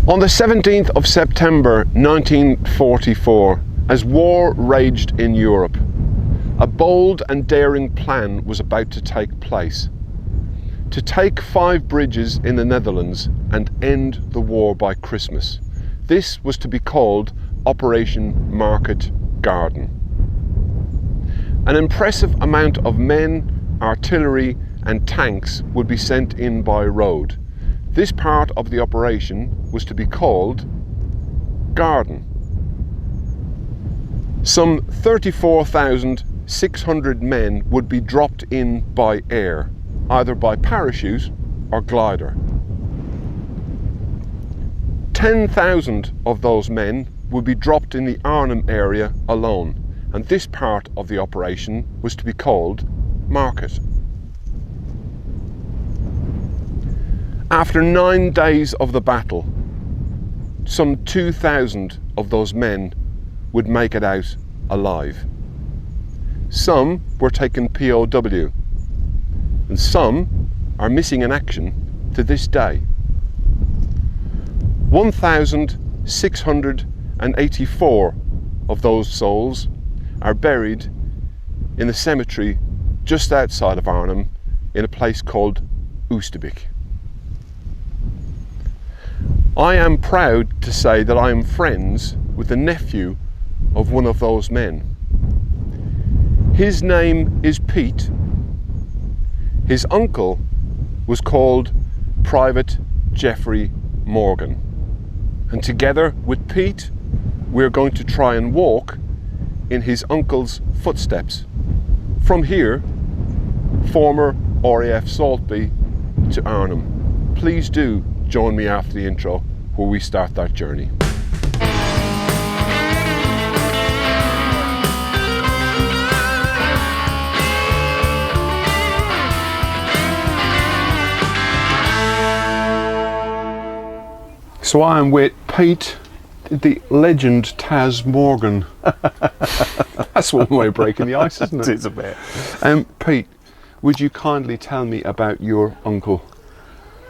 On the 17th of September 1944, as war raged in Europe, a bold and daring plan was about to take place. To take 5 bridges in the Netherlands and end the war by Christmas. This was to be called Operation Market Garden. An impressive amount of men, artillery and tanks would be sent in by road. This part of the operation was to be called Garden. Some 34,600 men would be dropped in by air, either by parachute or glider. 10,000 of those men would be dropped in the Arnhem area alone, and this part of the operation was to be called Market. After 9 days of the battle, some 2,000 of those men would make it out alive. Some were taken POW, and some are missing in action to this day. 1,684 of those souls are buried in the cemetery just outside of Arnhem in a place called Oostebik. I am proud to say that I am friends with the nephew of one of those men. His name is Pete. His uncle was called Private Geoffrey Morgan. And together with Pete, we're going to try and walk in his uncle's footsteps. From here, former RAF Saltby to Arnhem. Please do join me after the intro where we start that journey. So I am with Pete, the legend Taz Morgan. That's one way of breaking the ice, isn't it? It's a bit. Pete, would you kindly tell me about your uncle?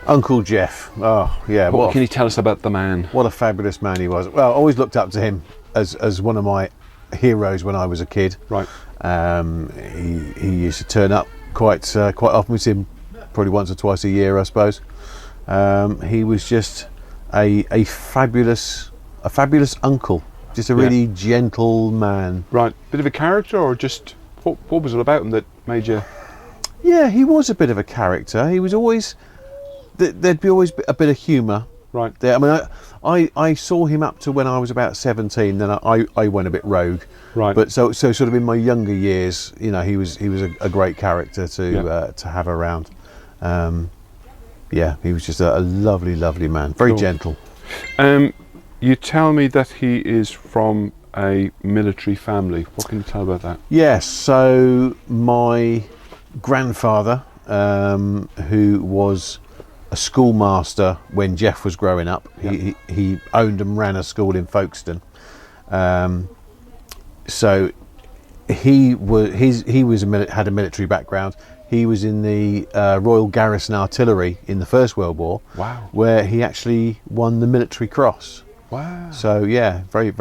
Uncle Geoff. Oh, yeah. What can you tell us about the man? What a fabulous man he was. Well, I always looked up to him as one of my heroes when I was a kid. Right. He used to turn up quite often. We see him probably once or twice a year, I suppose. He was just a fabulous uncle. Just a really gentle man. Right. Bit of a character, or just what was it about him that made you? Yeah, he was a bit of a character. He was always. There'd be always a bit of humour, right? There. I mean, I saw him up to when I was about 17. Then I went a bit rogue, right? But so sort of in my younger years, you know, he was a great character to have around. Yeah, he was just a lovely man, very gentle. You tell me that he is from a military family. What can you tell about that? Yes, so my grandfather, who was a schoolmaster when Geoff was growing up. Yep. He owned and ran a school in Folkestone. So he had a military background. He was in the Royal Garrison Artillery in the First World War. Wow. Where he actually won the Military Cross. Wow. So yeah, very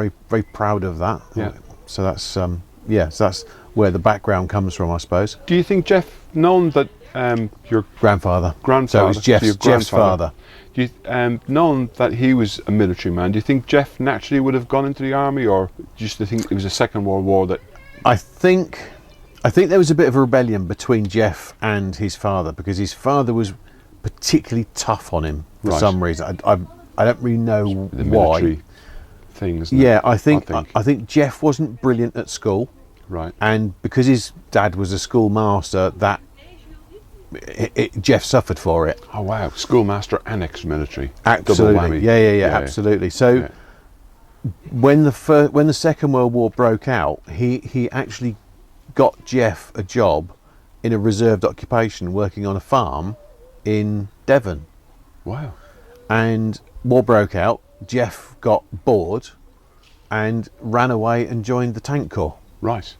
proud of that. Yeah. So that's so that's where the background comes from, I suppose. Do you think Geoff known that your grandfather? So it was Geoff's father. Do you known that he was a military man? Do you think Geoff naturally would have gone into the army, or just to think it was a Second World War that? I think there was a bit of a rebellion between Geoff and his father, because his father was particularly tough on him for some reason. I don't really know the why. Military things. Yeah, I think Geoff wasn't brilliant at school. Right. And because his dad was a schoolmaster, Geoff suffered for it. Oh wow! Schoolmaster and ex-military. Absolutely. Double whammy. Yeah, absolutely. So when the Second World War broke out, he actually got Geoff a job in a reserved occupation, working on a farm in Devon. Wow. And war broke out. Geoff got bored and ran away and joined the Tank Corps. Right.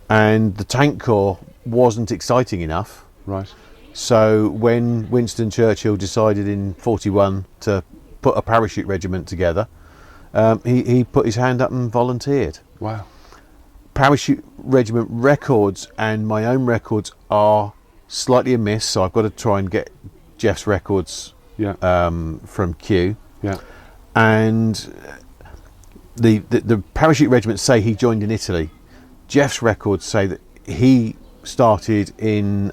And the Tank Corps wasn't exciting enough. Right. So when Winston Churchill decided in 41 to put a parachute regiment together. He put his hand up and volunteered. Wow. Parachute regiment records and my own records are slightly amiss, so I've got to try and get Geoff's records from Q. Yeah. And the parachute regiment say he joined in Italy. Geoff's records say that he started in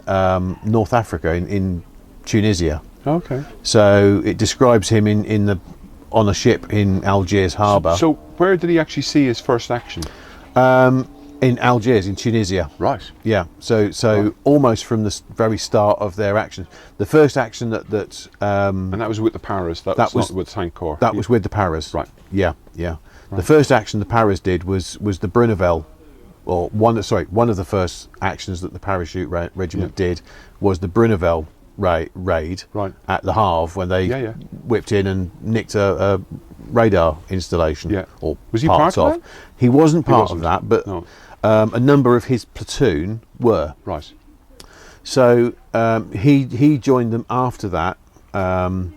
North Africa, in Tunisia. Okay. So it describes him on a ship in Algiers harbour. So where did he actually see his first action? In Algiers, in Tunisia. Right. Yeah. So almost from the very start of their action. The first action that and that was with the Paras. That was not with Tank Corps. That was with the Paras. Right. Yeah. Right. The first action the Paras did was the Brunevel, or one of the first actions that the parachute regiment did was the Brunevel raid at Le Havre, when they whipped in and nicked a radar installation. Yeah. Or was he parts part of that? He wasn't part of that, but a number of his platoon were. Right. So he joined them after that. The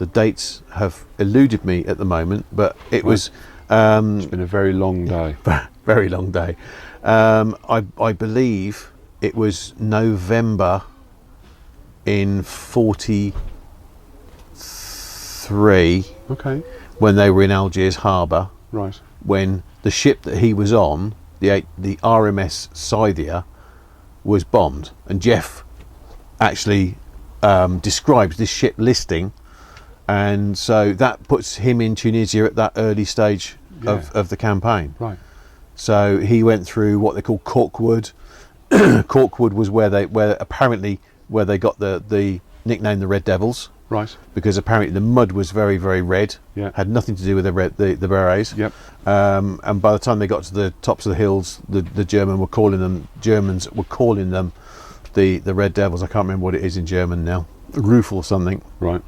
dates have eluded me at the moment, but it was. It's been a very long day. Very long day. I believe it was November in 43. Okay. When they were in Algiers harbour. Right. When the ship that he was on, the RMS Scythia, was bombed, and Geoff actually describes this ship listing, and so that puts him in Tunisia at that early stage of the campaign. Right. So he went through what they call Corkwood. Corkwood was where they got the nickname the Red Devils. Right. Because apparently the mud was very, very red. Yeah. Had nothing to do with the berets. Yep. And by the time they got to the tops of the hills, the Germans were calling them the Red Devils. I can't remember what it is in German now. Roof or something. Right.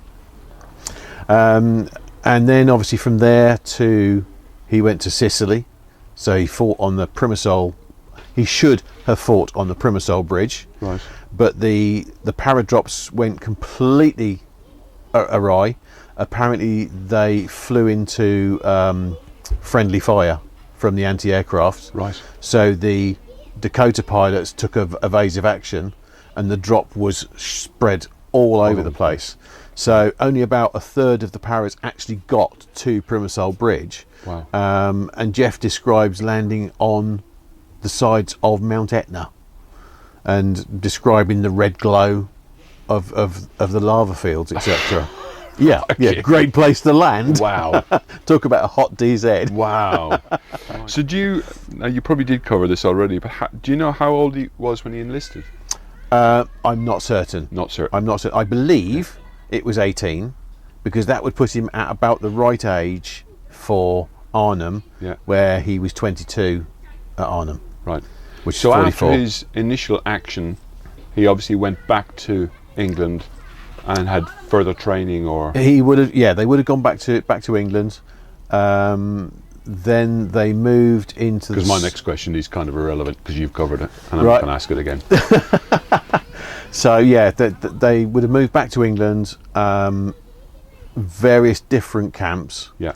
And then obviously from there he went to Sicily. So he fought on the Primasole. He should have fought on the Primasole bridge. Right. But the paradrops went completely awry. Apparently they flew into friendly fire from the anti-aircraft. Right. So the Dakota pilots took evasive action, and the drop was spread all over the place. So only about a third of the Paras actually got to Primasole Bridge. Wow. And Geoff describes landing on the sides of Mount Etna, and describing the red glow of the lava fields, etc. Yeah, great place to land. Wow. Talk about a hot DZ. Wow. So you probably did cover this already, but do you know how old he was when he enlisted? I'm not certain. Not certain. I'm not certain. I believe it was 18, because that would put him at about the right age for Arnhem, where he was 22 at Arnhem. Right. Which so is 44. After his initial action, he obviously went back to England and had further training, or he would have. Yeah, they would have gone back to England. Then they moved into. Because my next question is kind of irrelevant because you've covered it, and I'm not going to ask it again. So yeah, they would have moved back to England. Various different camps. Yeah.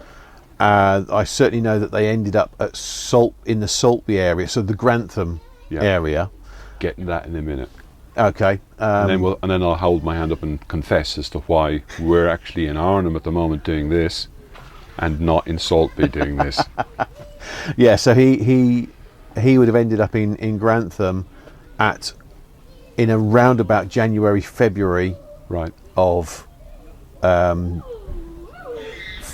I certainly know that they ended up at in the Saltby area, so the Grantham area. Getting that in a minute. Okay. And then I'll hold my hand up and confess as to why we're actually in Arnhem at the moment doing this, and not in Saltby doing this. Yeah. So he would have ended up in Grantham in around about January, February. Right. Of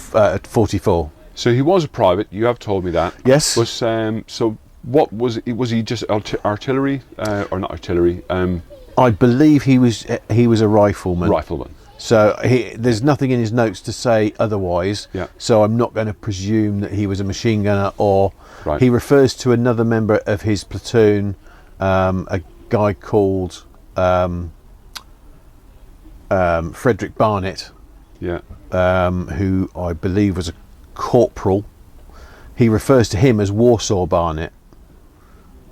44. So he was a private. You have told me that. Yes. But so what was it? Was he just artillery or not artillery? I believe he was a rifleman. Rifleman. So there's nothing in his notes to say otherwise. Yeah. So I'm not going to presume that he was a machine gunner, or right. He refers to another member of his platoon, a guy called Frederick Barnett. Yeah. Who I believe was a corporal. He refers to him as Warsaw Barnett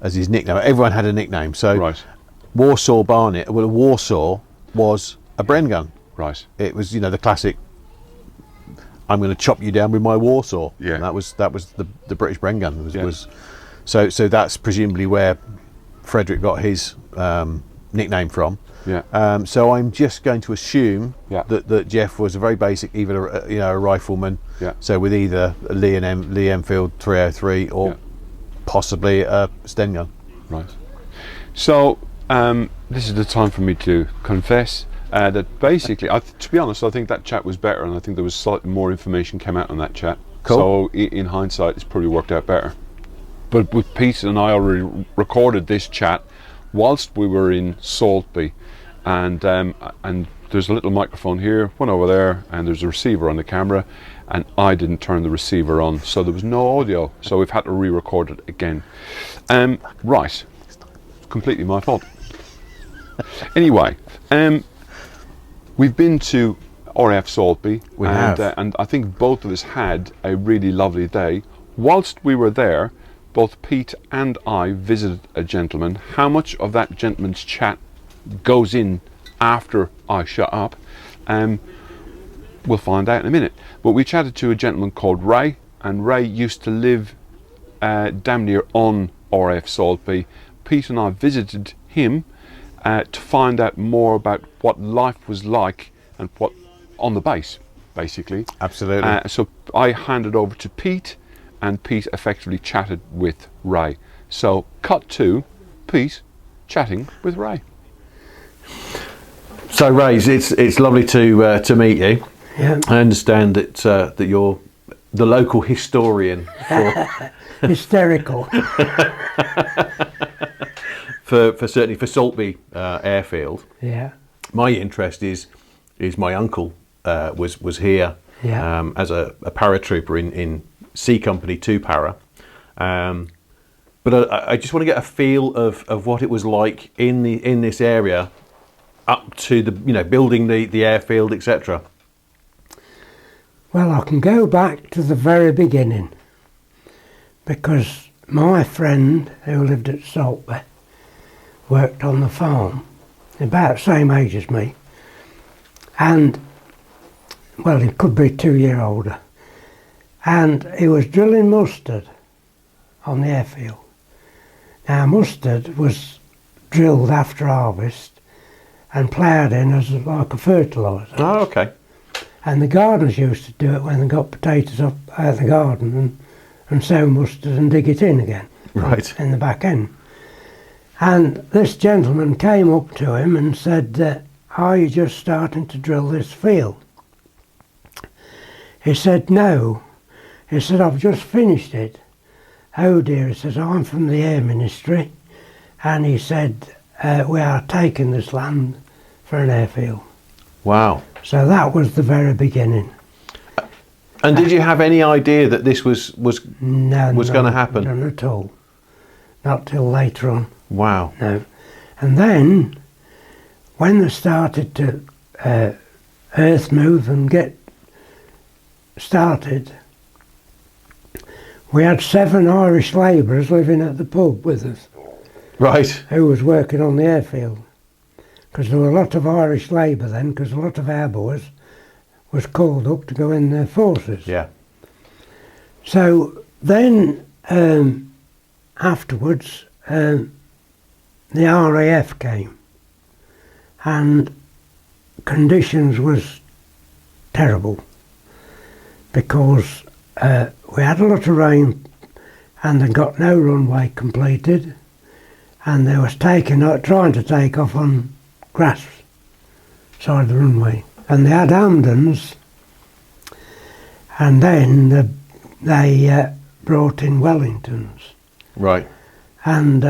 as his nickname. Everyone had a nickname. So right. Warsaw Barnett. Well, Warsaw was a Bren gun. Right. It was, the classic I'm going to chop you down with my Warsaw. Yeah. And that was the British Bren gun. Yeah. So that's presumably where Frederick got his nickname from. Yeah. So I'm just going to assume Yeah. that Geoff was a very basic, either a rifleman. Yeah. So with either a Lee Enfield 303 or Yeah. possibly a Sten gun. Right. So this is the time for me to confess that basically, to be honest, I think that chat was better, and I think there was slightly more information came out on that chat. Cool. So in hindsight, it's probably worked out better. But with Pete and I already recorded this chat whilst we were in Saltby, and there's a little microphone here, one over there, and there's a receiver on the camera, and I didn't turn the receiver on, so there was no audio. So we've had to re-record it again. Right, completely my fault. Anyway, we've been to RAF Saltby, and I think both of us had a really lovely day. Whilst we were there, both Pete and I visited a gentleman. How much of that gentleman's chat goes in after I shut up, we'll find out in a minute. But we chatted to a gentleman called Ray, and Ray used to live damn near on RAF Saltby. Pete and I visited him to find out more about what life was like and what on the base, basically. Absolutely. So I handed over to Pete, and Pete effectively chatted with Ray. So cut to Pete chatting with Ray. So Ray, it's lovely to meet you. Yeah. I understand that you're the local historian for Hysterical. for certainly for Saltby airfield. Yeah. My interest is my uncle was here Yeah. as a paratrooper in C Company 2 Para, but I just want to get a feel of what it was like in this area up to the building the airfield, etc. Well, I can go back to the very beginning, because my friend who lived at Saltby worked on the farm, about the same age as me, and well, he could be 2 years older, and he was drilling mustard on the airfield. Now, mustard was drilled after harvest and ploughed in as like a fertiliser. Oh, okay. And the gardeners used to do it when they got potatoes up out of the garden and sow mustard and dig it in again. Right. In the back end. And this gentleman came up to him and said, are you just starting to drill this field? He said, no. He said, I've just finished it. Oh dear, he says, I'm from the Air Ministry. And he said, we are taking this land for an airfield. Wow. So that was the very beginning. And did you have any idea that this was going to happen? None at all. Not till later on. Wow. No. And then, when they started to earth move and get started, we had 7 Irish labourers living at the pub with us. Right. Who was working on the airfield. Because there were a lot of Irish labour then, because a lot of our boys was called up to go in the forces. Yeah. So then, afterwards, the RAF came, and conditions was terrible, because we had a lot of rain and they got no runway completed, and they was trying to take off on grass side of the runway, and they had Hamdens, and then they brought in Wellingtons. Right. And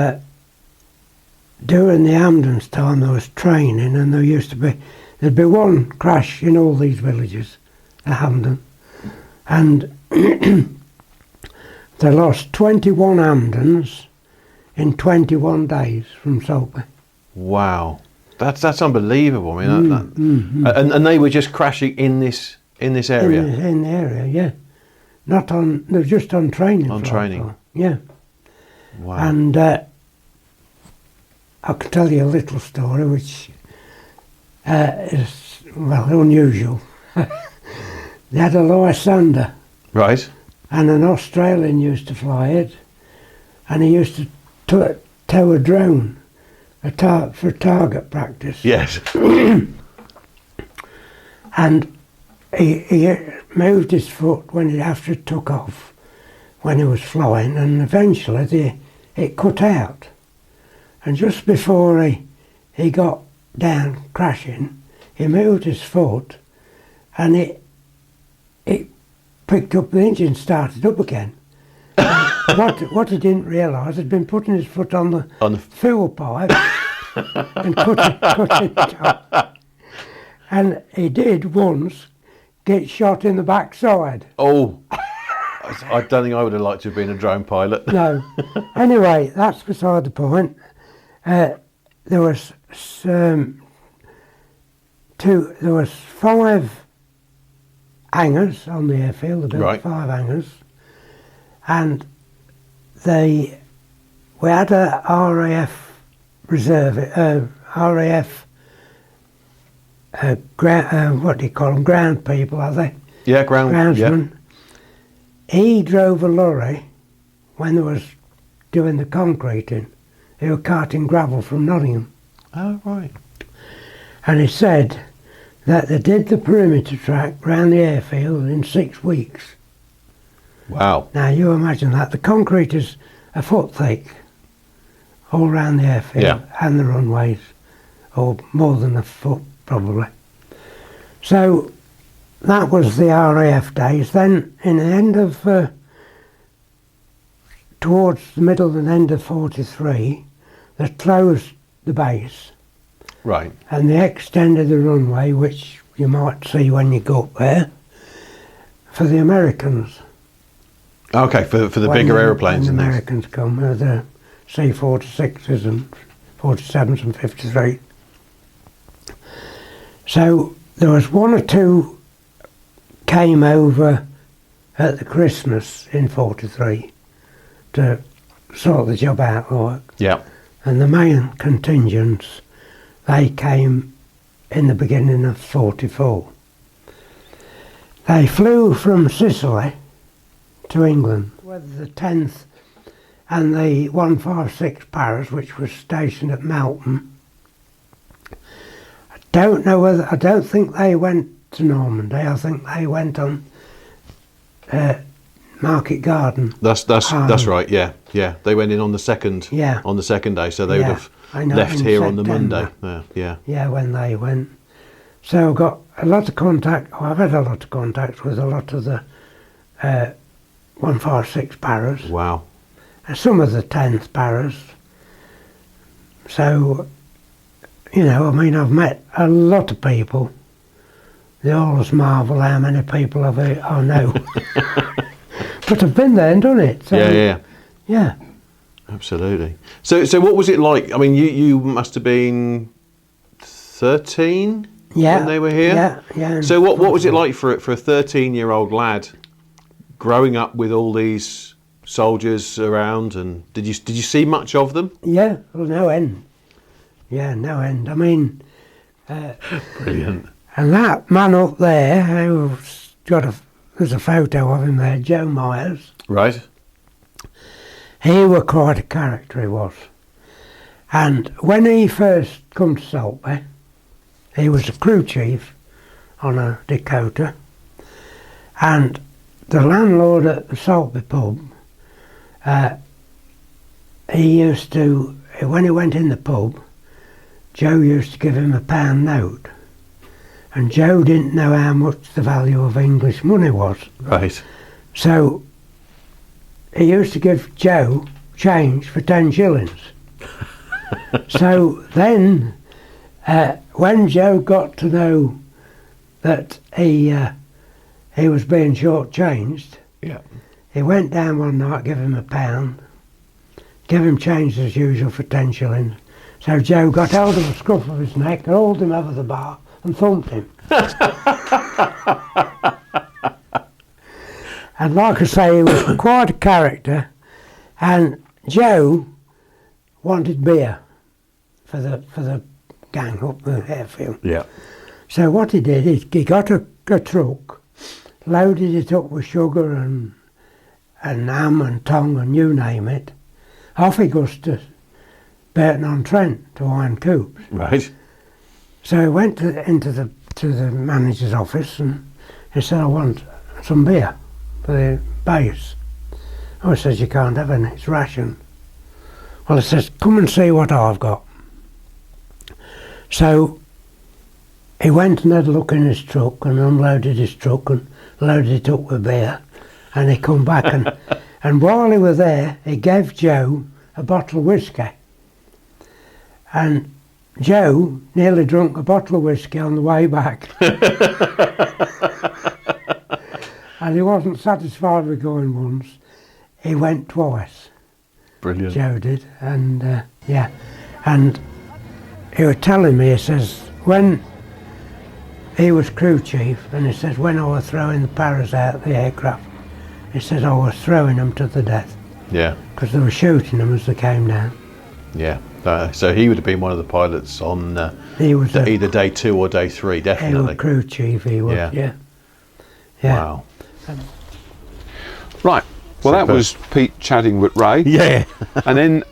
during the Hamdens time there was training, and there'd be one crash in all these villages, a Hamden, and they lost 21 Hamdens in 21 days from Saltby. Wow. That's unbelievable. I mean, and they were just crashing in this area. In the area, yeah. Not on. They were just on training. On training. Yeah. Wow. And I can tell you a little story which is unusual. They had a Lysander, Right. and an Australian used to fly it, and he used to tow a drone for target practice. Yes. And he moved his foot after it took off, when he was flying, and eventually it cut out. And just before he got down crashing, he moved his foot, and it picked up the engine, started up again. What he didn't realise, he'd been putting his foot on the fuel pipe and cut it off. And he did once get shot in the backside. Oh, I don't think I would have liked to have been a drone pilot. No. Anyway, that's beside the point. There was 5 hangars on the airfield. They built Right. 5 hangars, and we had a RAF reserve, RAF. What do you call them? Ground people, are they? Yeah, Groundsman. He drove a lorry when they was doing the concreting. They were carting gravel from Nottingham. Oh, right. And he said that they did the perimeter track round the airfield in 6 weeks. Wow. Now you imagine that. The concrete is a foot thick all round the airfield, Yeah. and the runways, or more than a foot probably. So that was the RAF days. Then in the end of, towards the middle and end of 43, they closed the base Right. and they extended the runway, which you might see when you go up there, for the Americans. Okay, for the bigger aeroplanes when and the things. Americans come, the C-46s and 47s and 53. So there was 1 or 2 came over at the Christmas in 43 to sort the job out, like. Yeah. And the main contingents, they came in the beginning of 44. They flew from Sicily to England with the 10th and the 156 Paras, which was stationed at Melton. I don't think they went to Normandy. I think they went on Market Garden. That's right. Yeah, yeah. They went in on the second. Yeah. On the second day, so they would have I know, left in here on the September. Monday. Yeah. Yeah, when they went. So I've got a lot of contact. I've had a lot of contacts with a lot of the 156 Paras. Wow. And some of the 10th Paras. So, you know, I mean, I've met a lot of people. They always marvel how many people I know. But I've been there and done it. So, Yeah. Absolutely. So what was it like? I mean, you must have been 13 when they were here. Yeah. So what was it like for a 13-year-old lad growing up with all these soldiers around? And did you see much of them? Yeah, well, no end. Yeah, no end. I mean, Brilliant. and that man up there, who's there's a photo of him there, Joe Myers. Right. He was quite a character, he was. And when he first come to Saltby, he was a crew chief on a Dakota, and the landlord at the Saltby pub, he used to, when he went in the pub, Joe used to give him a £1 note, and Joe didn't know how much the value of English money was. Right. So he used to give Joe change for 10 shillings. So then, when Joe got to know that he was being short-changed, Yeah. he went down one night, gave him £1, gave him change as usual for 10 shillings. So Joe got hold of the scruff of his neck, hauled him over the bar and thumped him. And like I say, he was quite a character, and Joe wanted beer for the gang up the airfield. Yeah. So what he did is he got a truck, loaded it up with sugar and ham and tongue and you name it. Off he goes to Burton-on-Trent to iron coops. Right. So he went to the manager's office and he said, I want some beer for the base. Oh, he says, you can't have any, it's ration. Well, he says, come and see what I've got. So he went and had a look in his truck and unloaded his truck and loaded it up with beer. And he come back and while he was there, he gave Joe a bottle of whiskey. And Joe nearly drunk a bottle of whiskey on the way back. And he wasn't satisfied with going once. He went twice. Brilliant. Joe did, and yeah. And he was telling me, he says, when he was crew chief, and he says, when I was throwing the paras out the aircraft, he said I was throwing them to the death. Yeah. Because they were shooting them as they came down. Yeah. So he would have been one of the pilots on He was either day 2 or day 3, he definitely. was crew chief, he was, Yeah. yeah. Wow. Right. Well, that Super. was Pete chatting with Ray. Yeah. And then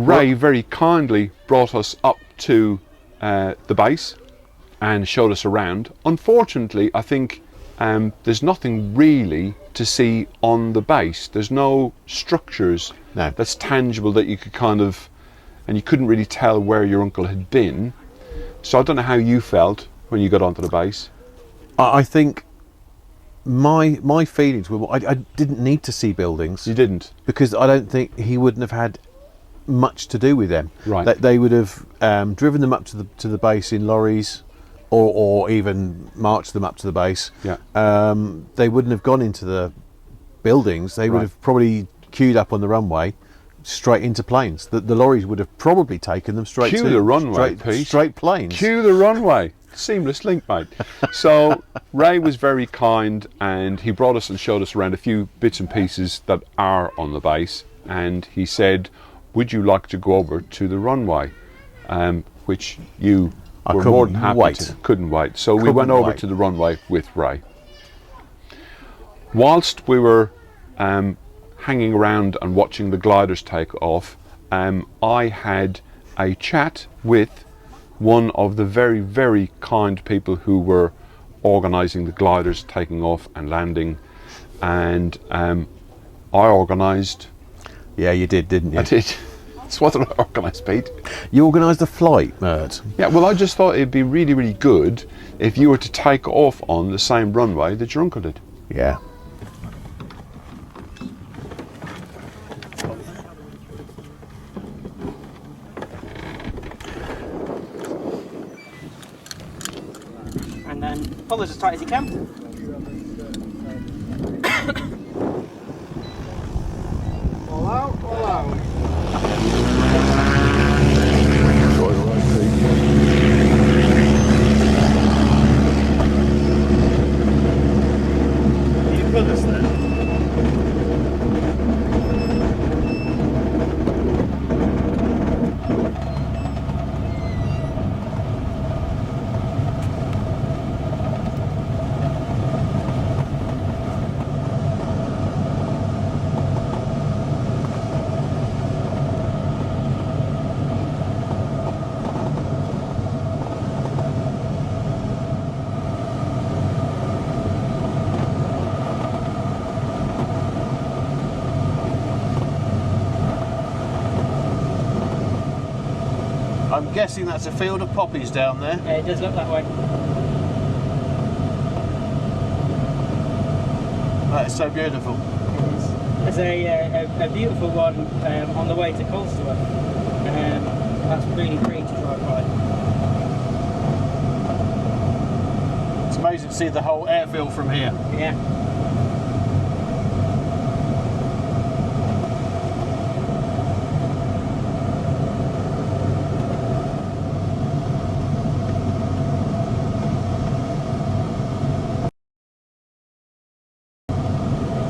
Ray very kindly brought us up to the base and showed us around. Unfortunately, I think there's nothing really to see on the base. There's no structures that's tangible that you could kind of, and you couldn't really tell where your uncle had been. So I don't know how you felt when you got onto the base. I think my feelings were I didn't need to see buildings. You didn't? Because I don't think he wouldn't have had much to do with them. Right. That they would have driven them up to the base in lorries, or even marched them up to the base. Yeah. They wouldn't have gone into the buildings. They would have probably queued up on the runway, straight into planes. The lorries would have probably taken them straight to the runway, Pete. straight planes. Cue the runway. Seamless link, mate. So Ray was very kind and he brought us and showed us around a few bits and pieces that are on the base, and he said, would you like to go over to the runway? Which you were more than happy to. Couldn't wait. So we went over to the runway with Ray. Whilst we were hanging around and watching the gliders take off, I had a chat with one of the very, very kind people who were organising the gliders taking off and landing, and I organised. Yeah, you did, didn't you? I did. That's what I organised, Pete. You organised a flight, Mert. Yeah, well, I just thought it'd be really, really good if you were to take off on the same runway that your uncle did. Yeah. And then pull as tight as you can. All out, all out. You pull us then. I'm guessing that's a field of poppies down there. Yeah, it does look that way. That is so beautiful. There's a beautiful one on the way to Colsworth. That's really pretty to drive by. It's amazing to see the whole airfield from here. Yeah.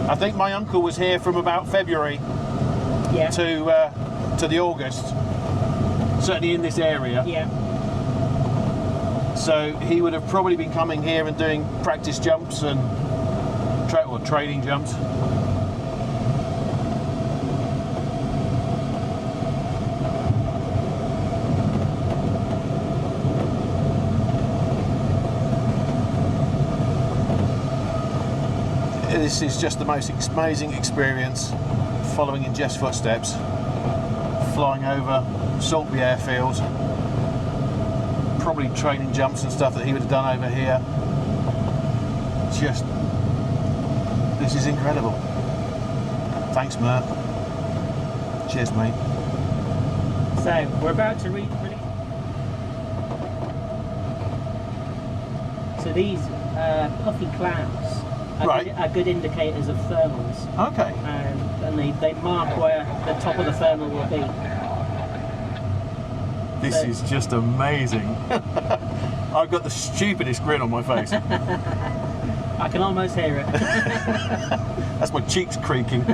I think my uncle was here from about February to the August, certainly in this area. Yeah. So he would have probably been coming here and doing practice jumps and training jumps. This is just the most amazing experience, following in Geoff's footsteps, flying over Saltby airfield, probably training jumps and stuff that he would have done over here. Just, this is incredible. Thanks, Mert. Cheers, mate. So we're about to read. So these puffy clouds are good indicators of thermals. Okay. And they mark where the top of the thermal will be. This is just amazing. I've got the stupidest grin on my face. I can almost hear it. That's my cheeks creaking.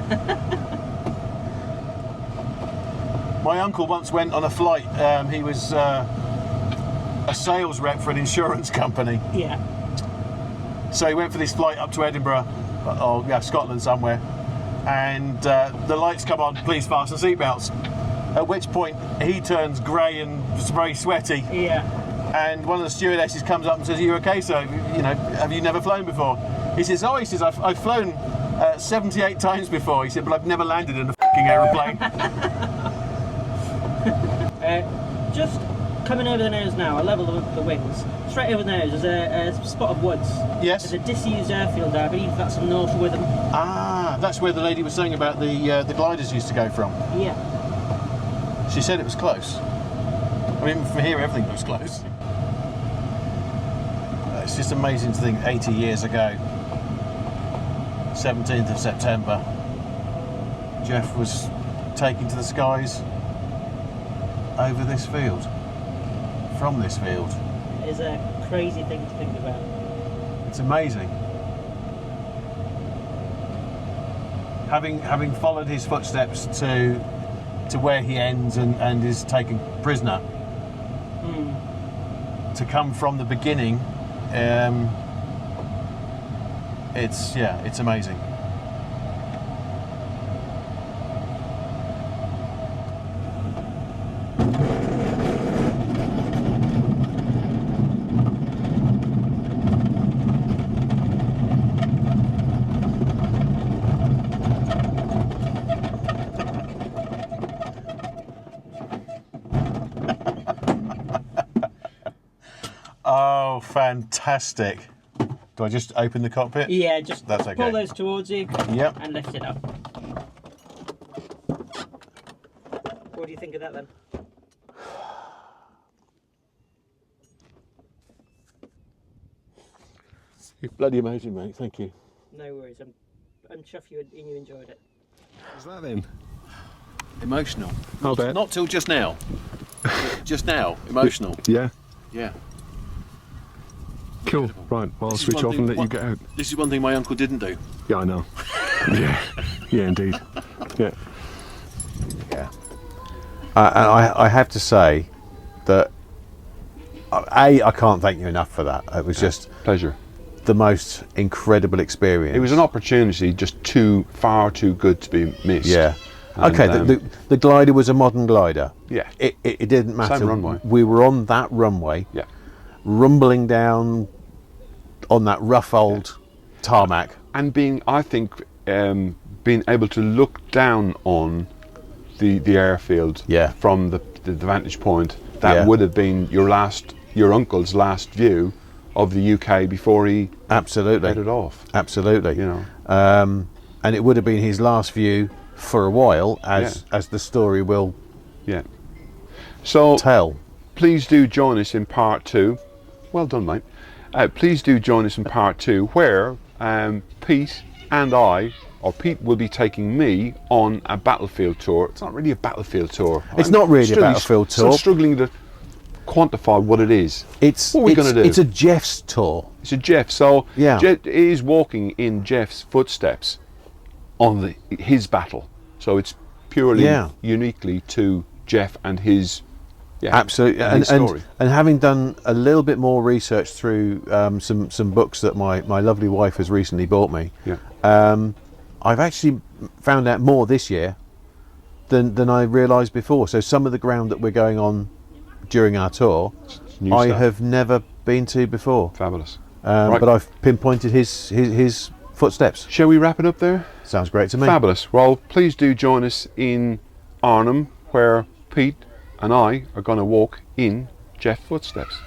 My uncle once went on a flight. He was a sales rep for an insurance company. Yeah. So he went for this flight up to Edinburgh, or Scotland somewhere, and the lights come on, please fasten seatbelts. At which point he turns grey and very sweaty. Yeah. And one of the stewardesses comes up and says, "Are you okay, sir? You know, have you never flown before?" He says, "Oh," he says, I've flown 78 times before." He said, "But I've never landed in a fucking aeroplane." Just coming over the nose now, I level the wings. Straight over the nose, there's a spot of woods. Yes. There's a disused airfield there. I believe that's in North Witham. Ah, that's where the lady was saying about the gliders used to go from. Yeah. She said it was close. I mean, from here everything looks close. It's just amazing to think 80 years ago, 17th of September, Geoff was taken to the skies over this field, from this field. It is a crazy thing to think about. It's amazing. Having followed his footsteps to where he ends and is taken prisoner, to come from the beginning, it's amazing. Oh, fantastic. Do I just open the cockpit? Yeah, just That's okay. pull those towards you. Yep. And lift it up. What do you think of that then? You're bloody amazing, mate. Thank you. No worries. I'm chuffed you enjoyed it. What's that then? Emotional. I'll bet. Not till just now. Just now. Emotional. Yeah. Yeah. Cool. Right. Well, I'll This is switch one off and thing- let you get out. This is one thing my uncle didn't do. Yeah, I know. Yeah. Yeah, indeed. Yeah. Yeah. I have to say that I can't thank you enough for that. It was just Pleasure. the most incredible experience. It was an opportunity just far too good to be missed. Yeah. And, Okay. The glider was a modern glider. Yeah. It didn't matter. Same runway. We were on that runway, Yeah. rumbling down on that rough old tarmac. And being able to look down on the airfield Yeah. from the vantage point that Yeah. would have been your uncle's last view of the UK before he Absolutely. headed off. Absolutely. You know. And it would have been his last view for a while, as the story will Yeah. So tell. please do join us in part 2. Well done, mate. Please do join us in part 2, where Pete and Pete will be taking me on a battlefield tour. It's not really a battlefield tour. It's not really a battlefield tour. I'm struggling to quantify what it is. What are we going to do? It's a Geoff's tour. It's a Geoff. So Yeah. Geoff is walking in Geoff's footsteps on his battle. So it's purely uniquely to Geoff and his Absolutely, his story. and having done a little bit more research through some books that my lovely wife has recently bought me, Yeah. I've actually found out more this year than I realised before. So some of the ground that we're going on during our tour, New I stuff. have never been to before. Fabulous. Right. But I've pinpointed his footsteps. Shall we wrap it up there? Sounds great to me. Fabulous. Well, please do join us in Arnhem, where Pete and I are going to walk in Geoff's footsteps.